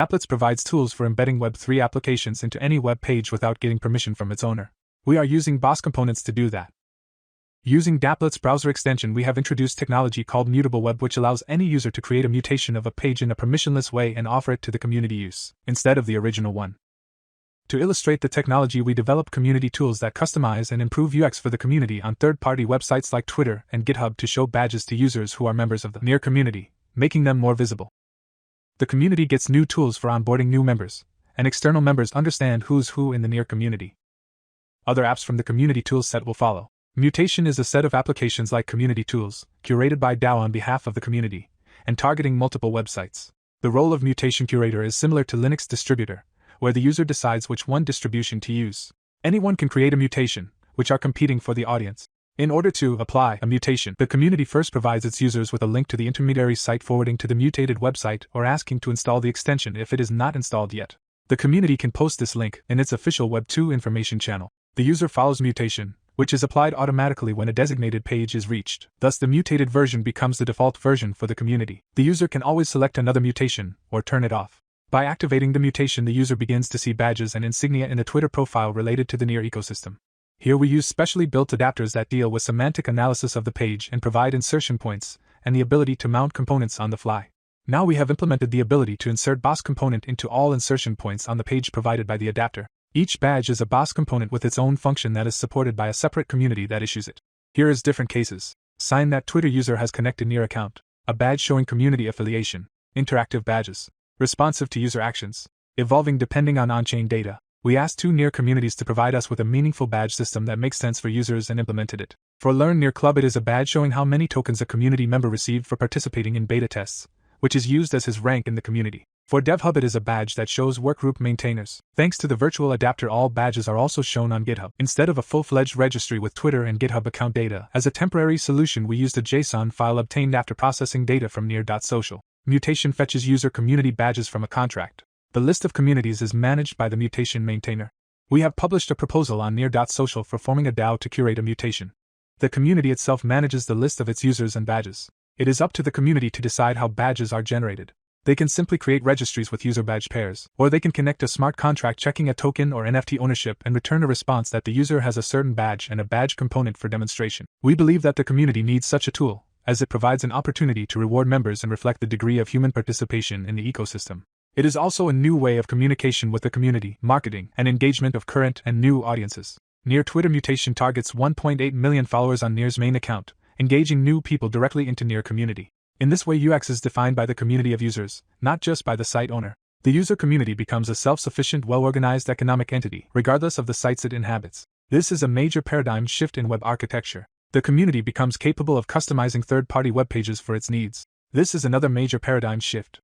Dapplets provides tools for embedding Web3 applications into any web page without getting permission from its owner. We are using BOS components to do that. Using Dapplets browser extension, we have introduced technology called Mutable Web, which allows any user to create a mutation of a page in a permissionless way and offer it to the community use, instead of the original one. To illustrate the technology, we develop community tools that customize and improve UX for the community on third-party websites like Twitter and GitHub to show badges to users who are members of the Near community, making them more visible. The community gets new tools for onboarding new members, and external members understand who's who in the Near community. Other apps from the community tools set will follow. Mutation is a set of applications like community tools, curated by DAO on behalf of the community, and targeting multiple websites. The role of mutation curator is similar to Linux distributor, where the user decides which one distribution to use. Anyone can create a mutation, which are competing for the audience. In order to apply a mutation, the community first provides its users with a link to the intermediary site forwarding to the mutated website or asking to install the extension if it is not installed yet. The community can post this link in its official Web2 information channel. The user follows mutation, which is applied automatically when a designated page is reached. Thus, the mutated version becomes the default version for the community. The user can always select another mutation or turn it off. By activating the mutation, the user begins to see badges and insignia in the Twitter profile related to the Near ecosystem. Here we use specially built adapters that deal with semantic analysis of the page and provide insertion points and the ability to mount components on the fly. Now we have implemented the ability to insert BOS component into all insertion points on the page provided by the adapter. Each badge is a BOS component with its own function that is supported by a separate community that issues it. Here is different cases. Sign that Twitter user has connected Near account. A badge showing community affiliation. Interactive badges. Responsive to user actions. Evolving depending on on-chain data. We asked two Near communities to provide us with a meaningful badge system that makes sense for users and implemented it. For Learn Near Club, it is a badge showing how many tokens a community member received for participating in beta tests, which is used as his rank in the community. For DevHub, it is a badge that shows workgroup maintainers. Thanks to the virtual adapter, all badges are also shown on GitHub. Instead of a full-fledged registry with Twitter and GitHub account data, as a temporary solution we used a JSON file obtained after processing data from Near.social. Mutation fetches user community badges from a contract. The list of communities is managed by the mutation maintainer. We have published a proposal on Near.social for forming a DAO to curate a mutation. The community itself manages the list of its users and badges. It is up to the community to decide how badges are generated. They can simply create registries with user badge pairs, or they can connect a smart contract checking a token or NFT ownership and return a response that the user has a certain badge and a badge component for demonstration. We believe that the community needs such a tool, as it provides an opportunity to reward members and reflect the degree of human participation in the ecosystem. It is also a new way of communication with the community, marketing, and engagement of current and new audiences. Near Twitter mutation targets 1.8 million followers on Near's main account, engaging new people directly into Near community. In this way, UX is defined by the community of users, not just by the site owner. The user community becomes a self-sufficient, well-organized economic entity, regardless of the sites it inhabits. This is a major paradigm shift in web architecture. The community becomes capable of customizing third-party web pages for its needs. This is another major paradigm shift.